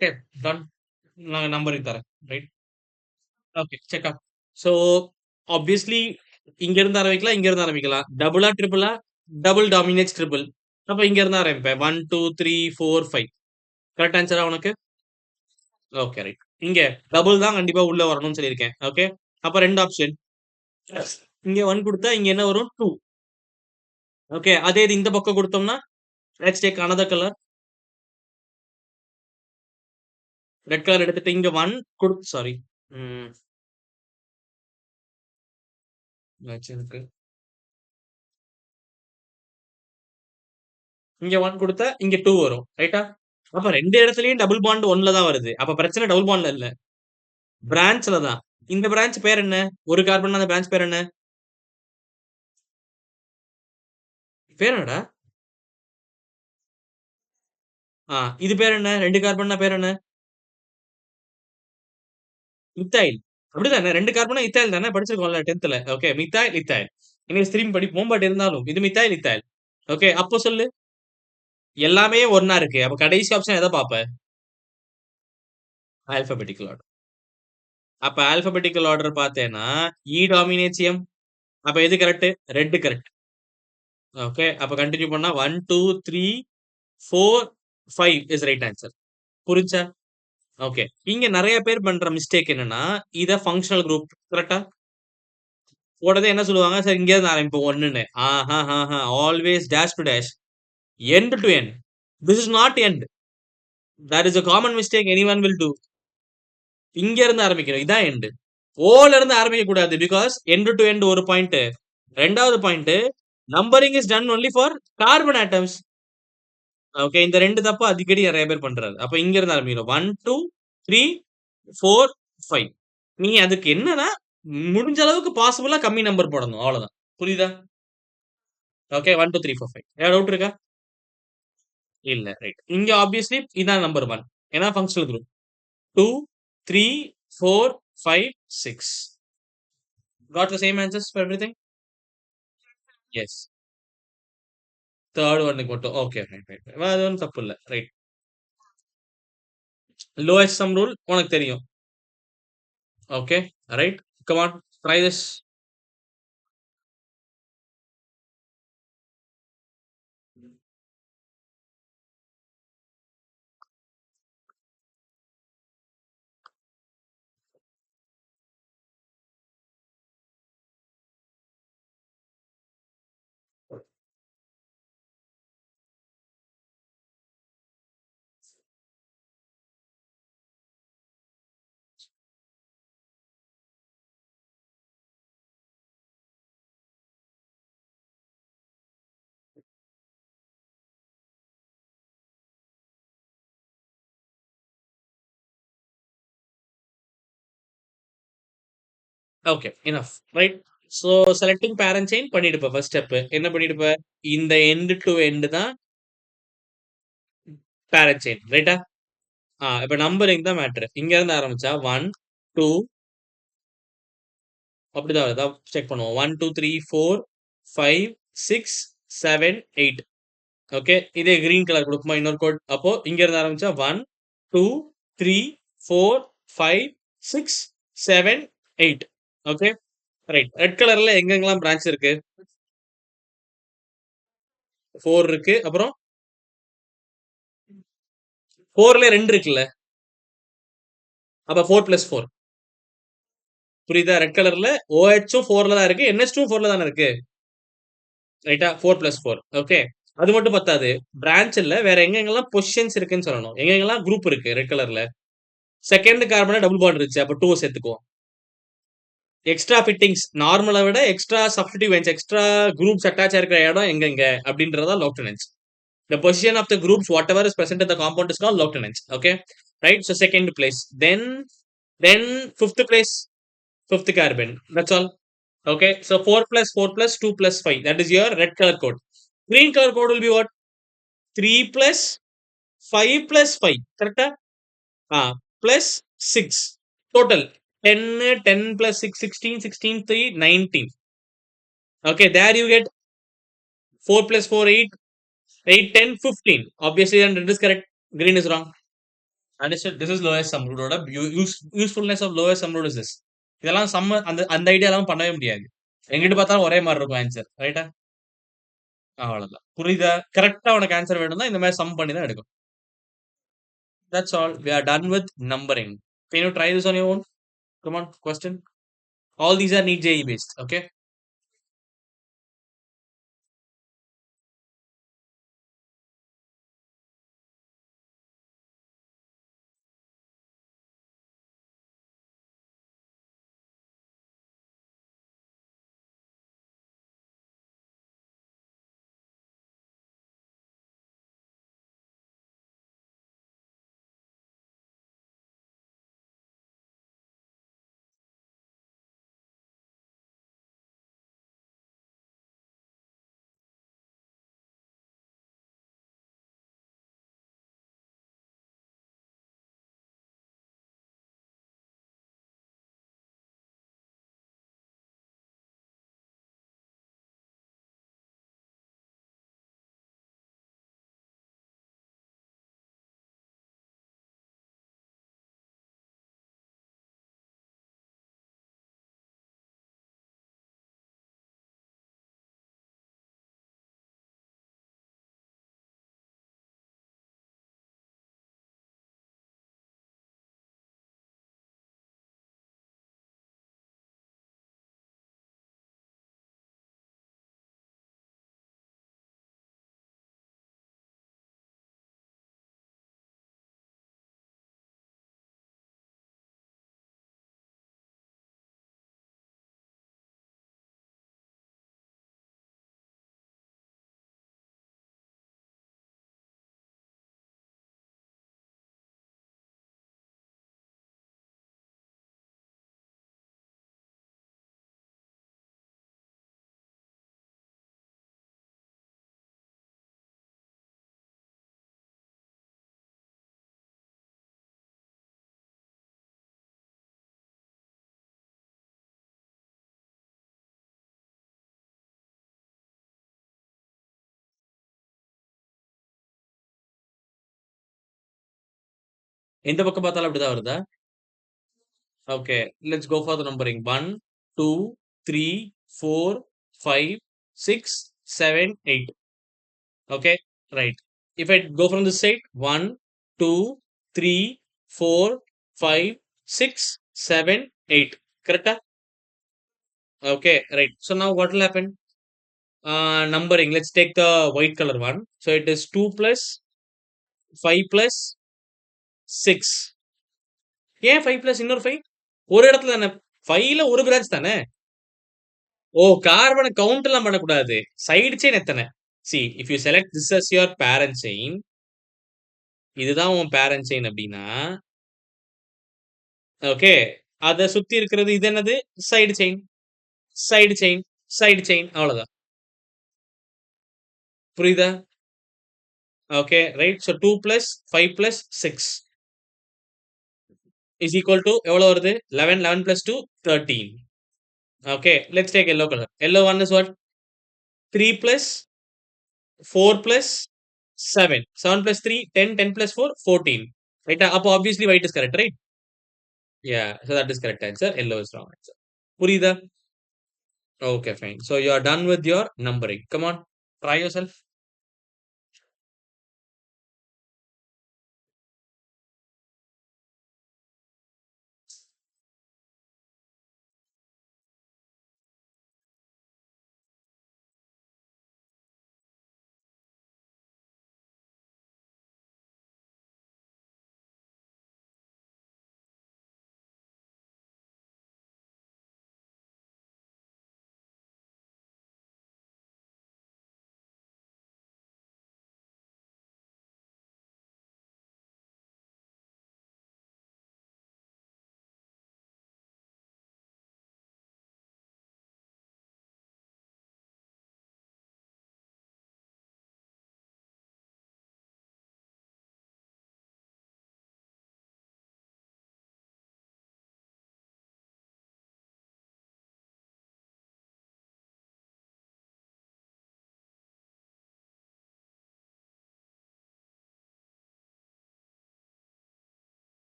Okay, done. நான் நம்பரிங் தரேன். Right. Okay, check up. So, obviously இங்க இருந்து ஆரம்பிக்கலாம், இங்க இருந்து ஆரம்பிக்கலாம். டபுளா, ட்ரிபிளா? Double dominates triple. அப்ப இங்க இருந்து ஆரம்பிப்பேன். 1, 2, 3, 4, 5. கரெக்ட் ஆன்ஸரா உனக்கு? Okay, right. இங்க டபுள் தான் கண்டிப்பா உள்ள வரணும்னு சொல்லியிருக்கேன். ஓகே. அப்ப 2 ஆப்ஷன். இங்க 1 குடுத்தா இங்க என்ன வரும்? 2. ஓகே. அதே இது இந்த பக்கம் குடுத்தோம்னா, let's take another colour. Red colour எடுத்துட்டு இங்க 1 சாரி. ம். இருக்கு. இங்க 1 குடுத்தா இங்க 2 வரும். ரைட்டா? அப்ப 2 இடத்துலயும் டபுள் பாண்ட் 1ல தான் வருது. அப்ப பிரச்சனை டபுள் பாண்ட்ல இல்ல. பிரான்ச்ல தான். இந்த பிரான்ச் பேர் என்ன? ஒரு கார்பன் அந்த பிரான்ச் பேர் என்ன? பேர் என்னடா? இது பேர் என்ன? 2 கார்பன்னா பேர் என்ன? மித்தைல். அப்படிதானே? 2 கார்பனும் இத்தைல் தானே? படிச்சிருக்கோம்ல 10த்ல. ஓகே. Methyl, ethyl. இனிமேல் திரும்பி படிப்போம். பட் இருந்தாலும் இது மித்தைல், இத்தைல். ஓகே. அப்போ சொல்லு. எல்லாமே ஒண்ணா இருக்கு. அப்ப கடைசி ஆப்ஷன் எத பாப்ப? Alphabetical order. அப்ப ஆல்பாபெட்டிக்கல் ஆர்டர் பார்த்தேன்னா, டாமினேட்ஸ் எம். அப்ப எது கரெக்ட்? Red correct. ஓகே. அப்ப கன்டின்யூ பண்ணா 1, 2, 3, 4, 5 இஸ் ரைட் ஆன்சர். புரிஞ்சா? ஓகே. இங்க நெறைய பேர் பண்ற மிஸ்டேக் என்னன்னா, இத ஃபங்ஷனல் குரூப் கரெக்ட்டா? உடனே என்ன சொல்லுவாங்க? சார் இங்க இருந்து ஆரம்பிப்போம் 1ன்னு. Always dash to dash. End to end. This is not end. That is a common mistake anyone will do. இங்க இருந்து ஆரம்பிக்கணும். இதான் எண்ட். ஓல இருந்து ஆரம்பிக்க கூடாது. பிகாஸ் எண்ட் டு எண்ட் ஒரு பாயிண்ட். 2வது point numbering is done only for carbon atoms. Okay. இந்த 2 தப்பு அடிக்கடி நெறைய பேர் பண்றாரு. அப்ப இங்க இருந்து ஆரம்பிக்கணும். 1, 2, 3, 4, 5. நீ அதுக்கு என்னன்னா, முடிஞ்ச அளவுக்கு பாசிபிளா கம்மி நம்பர் போடணும். அவ்வளவுதான். புரியுதா? ஓகே. 1, 2, 3, 4, 5. ஏதாவது டவுட் இருக்கா? இல்ல. ரைட். இங்க ஆப்வியஸ்லி இதான் நம்பர் 1. ஏன்னா functional group. 2, 3, 4, 5, 6. Got the same answers for everything? Yes. 3rd ஒன்னுக்கு மட்டும். ஓகே. Right, right. அது ஒண்ணும் தப்பு இல்ல. ரைட். லோயஸ்ட் சம் ரூல் உனக்கு தெரியும். Okay. Right. Come on. Try this. Okay. Enough. Right. So selecting parent chain பண்ணிடுப்ப ஃபர்ஸ்ட் ஸ்டெப். என்ன பண்ணிடுப்ப? இந்த எண்ட் டு எண்ட் தான் பேரண்ட் செயின். ரைட்டா? இப்ப நம்பரிங் தான் மேட்டர். இங்க இருந்து ஆரம்பிச்சா 1, 2 அப்படிதான் வருதா? செக் பண்ணுவோம். 1, 2, 3, 4, 5, 6, 7, 8. ஓகே. இதே கிரீன் கலர் குடுக்குமா இன்னொரு கோட். அப்போ இங்க இருந்து ஆரம்பிச்சா 1, 2, 3, 4, 5, 6, 7, 8. ஓகே. ரைட். ரெட் கலர்ல எங்கெங்கலாம் பிரான்ச் இருக்கு? 4 இருக்கு. அப்புறம் 4ல 2 இருக்குல்ல. அப்ப 4 பிளஸ் 4. புரியுதா? ரெட் கலர்ல OHம் 4ல தான் இருக்கு. NH2ம் 4ல தானே இருக்கு. ரைட்டா? 4 பிளஸ் 4. ஓகே. அது மட்டும் பத்தாது. பிரான்ச் இல்ல. வேற எங்கெங்கலாம் பொசிஷன்ஸ் இருக்குன்னு சொல்லணும். எங்கெங்கலாம் குரூப் இருக்கு ரெட் கலர்ல. செகண்ட் கார்பன்ல டபுள் பாண்ட் இருந்துச்சு. அப்ப 2 சேர்த்துக்குவோம். எக்ஸ்ட்ரா ஃபிட்டிங்ஸ் நார்மல விட எக்ஸ்ட்ரா சப்ஸ்டிட்யூயன்ட்ஸ் எக்ஸ்ட்ரா குரூப்ஸ் அட்டாச் இருக்கிற இடம் எங்கெங்க அப்படின்றதா லோக்டனன்ஸ். The position of the groups, whatever is present in the compound is called lieutenants. Okay, right? So second place, then fifth place, fifth carbon. That's all. Okay, so 4 plus 4 plus 2 plus 5. That is your red color code. Green color code will be what? 3 plus 5 plus 5. Correct? Plus 6. Total 10, 10 plus 6, 16, 16, 3, 19. Okay, there you get 4 plus 4, 8, 8, 10, 15. Obviously, and it is correct. Green is wrong. Understood. This is lowest sum ரூலோட usefulness of lowest sum rule is this. இதெல்லாம் சம்ம அந்த அந்த ஐடியாலாம் பண்ணவே முடியாது. எங்கிட்டு பார்த்தாலும் ஒரே மாரி இருக்கும் ஆன்சர். ரைட்டா? அவ்வளவுதான். புரியுதா? கரெக்ட்டா உனக்கு ஆன்சர் வேணும்னா இந்த மாரி சம் பண்ணி தான் எடுக்கணும். That's all. We are done with numbering. Can you try this on your own? Come on, question. All these are NEET JEE based. Okay. எந்த பக்கம் பார்த்தாலும் அப்படிதான் வருதா? Okay. Let's go for the numbering. 1, 2, 3, 4, 5, 6, 7, 8. Okay. Right. If I go from this side, 1, 2, 3, 4, 5, 6, 7, 8. Correct? Okay. Right. So now what will happen? Numbering. Let's take the white color one. So it is 2 plus 5 plus 6. ஏன் 5 plus இன்னொரு 5? ஒரு இடத்துல தானே. 5ல ஒரு branch தானே. ஓ! கார்பன கவுண்ட்லாம் பண்ணக்கூடாது. சைடு செயின் எத்தன? See if you select this as your parent chain, இதுதான் உன் பேரண்ட் செயின் அப்டின்னா, ஓகே. அத சுத்தி இருக்கிறது இது என்னது? Side chain. Side chain, side chain அவ்வளோதான். புரியுதா? Okay. Right. So 2 plus 5 plus 6 is equal to எவ்வளோ வருது? 11, 11 plus 2 13. Okay. Let's take yellow colour. yellow one is what? 3 plus 4 plus 7. 7 plus 3 10, 10 plus 4 14. ரைட்டா? அப்போ obviously white is correct right? Yeah, so that is correct answer. Yellow is wrong answer. புரியுதா? Okay, fine. So you are done with your numbering. Come on, try yourself.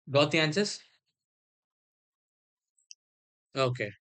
Got the answers? Okay.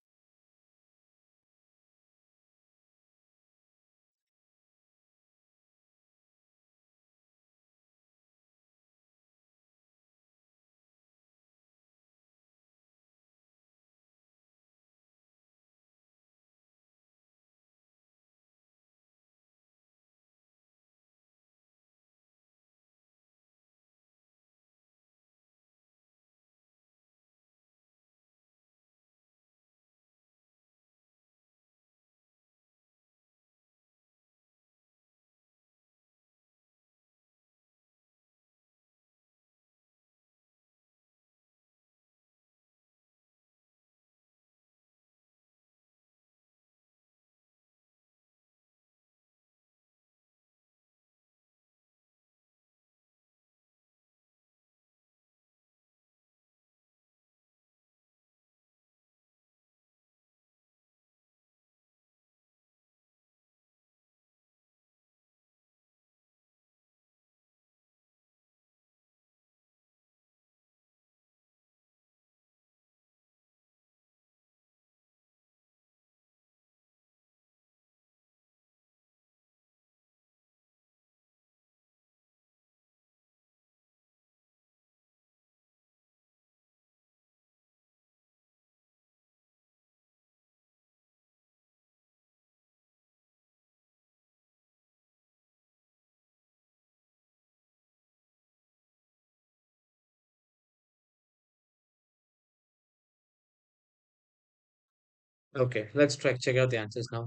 Okay. Let's try check out the answers now.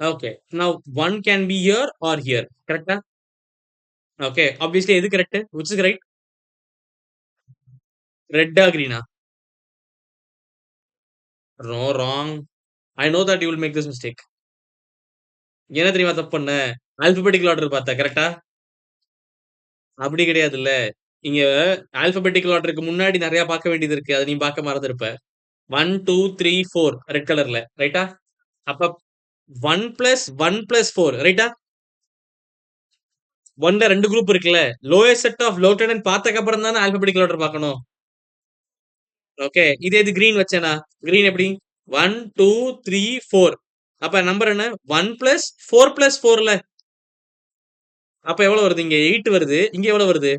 Okay. Now one can be here or here. Correct? Okay. Obviously, எது correct? Which is right? Red or green? No, wrong. I know that you will make this mistake. என்ன தெரியுமா தப்பு பண்ண? ஆல்பாபெடிக்கல் order பார்த்த. கரெக்ட்டா? அப்படி கிடையாதுல்ல. இங்க ஆல்பாபெடிக்கல் ஆர்டருக்கு முன்னாடி நெறைய பார்க்க வேண்டியது இருக்கு. அத நீ பார்க்க மறந்திருப்ப. 1, 2, 3, 4 ரெட் கலர்ல. ரைட்டா? அப்ப 1 பிளஸ் 1 பிளஸ் 4 ரைட்டா? 1ல 2 குரூப் இருக்குல்ல. லோயஸ்ட் செட் ஆஃப் லோட்டடன் பார்த்ததுக்கு அப்புறம் தானே ஆல்பாபெடிக்கல் ஆர்டர் பார்க்கணும். ஓகே. இதே இது கிரீன் வச்சேனா? கிரீன் எப்படி? 1, 2, 3, 4 அப்ப நம்பர் என்ன? 1 பிளஸ் 4 பிளஸ் 4ல. அப்ப எவ்வளவு வருது? இங்க 8 வருது. இங்க எவ்வளவு வருது?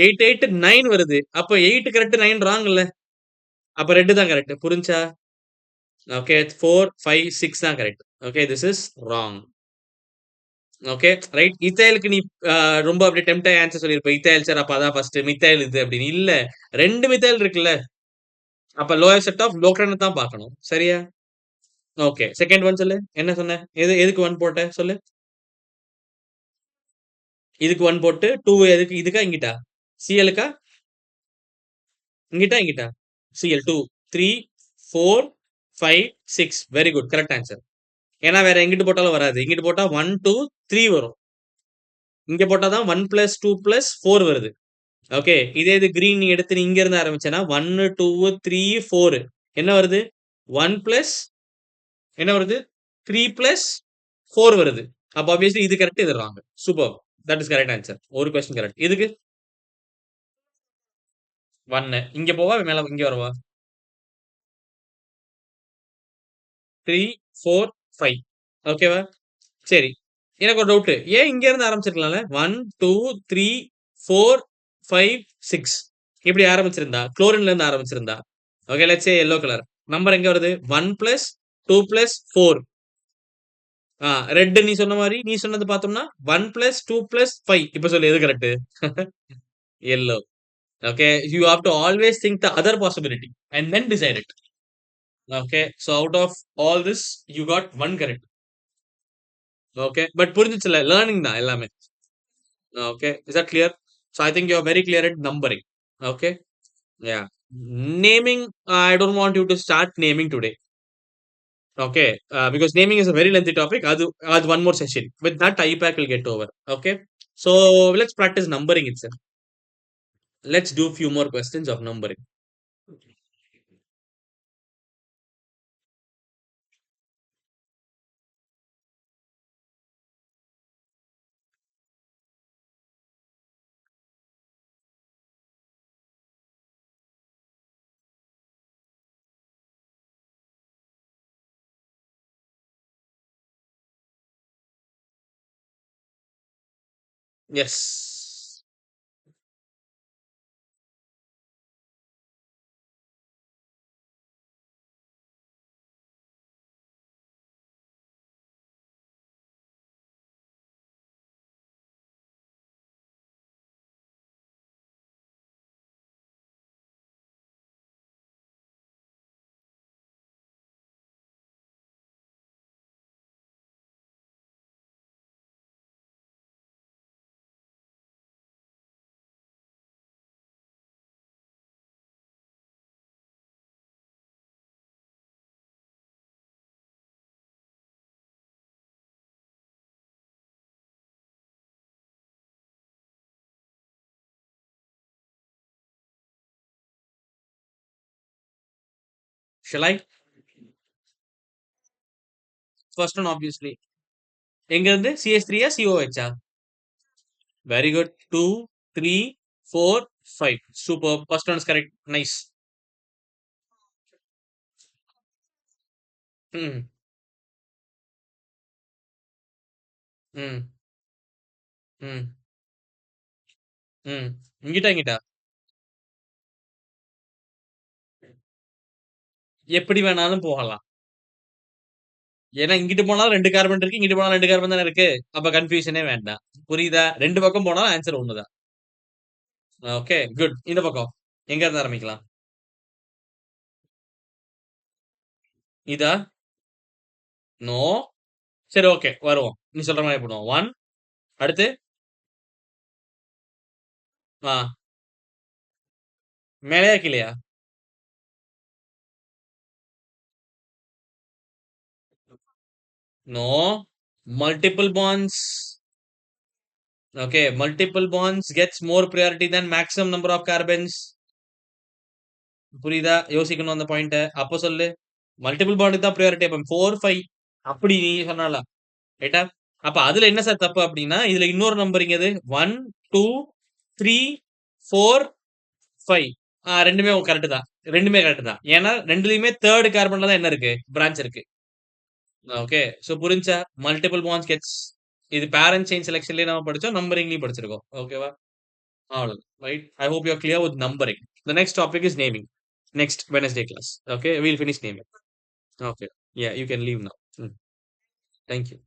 8, 8, 9 வருது. அப்ப 8 கரெக்ட் 9 ராங் இல்ல. அப்ப ரெட் தான் கரெக்ட். புரிஞ்சா? ஓகே. 4, 5, 6 தான் correct. Okay. This is wrong. Okay. Right. இத்தாலிக்கு நீ ரொம்ப அப்படியே டெம்ப்ட் ஆயி ஆன்சர் சொல்லியிருப்ப. இத்தாலி சார் அப்ப அதான் ஃபர்ஸ்ட். மித்தாயில் இது அப்படின்னு. இல்ல. 2 மித்தாயில் இருக்குல்ல. அப்ப லோயர் செட் ஆஃப் லோக்ரன தான் பார்க்கணும். சரியா? ஓகே. செகண்ட் ஒன் சொல்லு. என்ன சொன்ன? எதுக்கு 1 போட்ட? சொல்லு. இதுக்கு 1 போட்டு 2 எதுக்கு? இதுக்கா? இங்கிட்டா? சிஎல்லுக்கா? இங்கிட்டா? இங்கிட்டா? CL 2, 3, 4, 5, 6 very good. Correct answer. ஏன்னா வேற எங்கிட்டு போட்டாலும் வராது. இங்கிட்டு போட்டா 1, 2, 3 வரும். இங்க போட்டா தான் 1 பிளஸ் 2 பிளஸ் 4 வருது. ஓகே. இதே இது கிரீன் நீ எடுத்து நீ இங்க இருந்து ஆரம்பிச்சேன்னா 1, 2, 3, 4 என்ன வருது? 1 பிளஸ் என்ன வருது? 3 பிளஸ் 4 வருது. அப்ப ஆப்வியஸ்லி இது கரெக்ட், இது wrong. Super. That is correct answer. ஒரு கொஸ்டின் கரெக்ட். இதுக்கு 1 இங்க போவா? மேல இங்க வரவா? 3, 4, 5 ஓகேவா? சரி. எனக்கு ஒரு டவுட். ஏன் இங்க இருந்து ஆரம்பிச்சிருக்கலாம்ல? 1, 2, 3, 4, 5, 6 இப்படி ஆரம்பிச்சிருந்தா, குளோரின்ல இருந்து ஆரம்பிச்சிருந்தா. Okay. Let's say yellow colour. Number எங்க வருது? 1 பிளஸ் 2 பிளஸ் 4 ரெட் நீ சொன்ன மாரி, நீ சொன்னது பார்த்தோம்னா 1 பிளஸ் 2 பிளஸ் 5 இப்ப சொல்லு எது correct? yellow. Okay. You have to always think the other possibility and then decide it. Okay. So out of all this, you got one correct. Okay. But புரிஞ்சுச்சுல learning தான் எல்லாமே. Okay. Is that clear? So I think you're very clear at numbering. Okay. Yeah. Naming, I don't want you to start naming today. Okay. Because naming is a very lengthy topic. Adu one more session. With that, IPAC will get over. Okay. So let's practice numbering itself. Let's do a few more questions of numbering. Yes. Shall I? First one, obviously. எங்க இருந்து CS3 COH? Very good. 2, 3, 4, 5. Super. First one is correct. Nice. Hmm. Hmm. Hmm. Hmm. இங்கிட்டா இங்கிட்டா எப்படி வேணாலும் போகலாம். ஏன்னா இங்கிட்டு போனாலும் 2 carbon இருக்கு. இங்கிட்டு போனாலும் 2 கார்பன் தானே இருக்கு. அப்ப கன்ஃபியூஷனே வேண்டாம். புரியுதா? 2 பக்கம் போனாலும் ஆன்சர் ஒண்ணு தான். ஓகே. குட். இந்த பக்கம். எங்க இருந்து ஆரம்பிக்கலாம்? இதா? நோ. சரி ஓகே. வருவோம். நீ சொல்ற மாரி பண்ணுவோம். 1 அடுத்து ஆ மேலயா கீழயா? No. Multiple bonds. Okay. Multiple bonds gets more priority than maximum number of carbons. புரியுதா? யோசிக்கணும் அந்த பாயிண்ட்ட. அப்ப சொல்லு. மல்டிபிள் பாண்டுக்கு தான் பிரையாரிட்டி. அப்ப 4, 5 அப்படி நீ சொன்னாலாம். ரைட்டா? அப்ப அதுல என்ன சார் தப்பு அப்படின்னா, இதுல இன்னொரு நம்பரிங் எது? 1, 2, 3, 4, 5. 2மே கரெக்ட் தான். 2மே கரெக்ட் தான். ஏன்னா 2லயுமே 3 கார்பன்ல தான் என்ன இருக்கு? பிரான்ச் இருக்கு. ஓகே. சோ புரிஞ்சா? மல்டிபிள் பாண்ட்ஸ் கெட்ஸ் இது பேரண்ட் செயின் செலக்ஷன்லயே நம்ம படிச்சோம். நம்பரிங்லயும் படிச்சிருக்கோம். ஓகேவா? அவ்வளவுதான். Right? I hope you are clear with numbering. The next topic is naming. Next Wednesday class. Okay? We'll finish naming. Okay. Yeah, you can leave now. Thank you.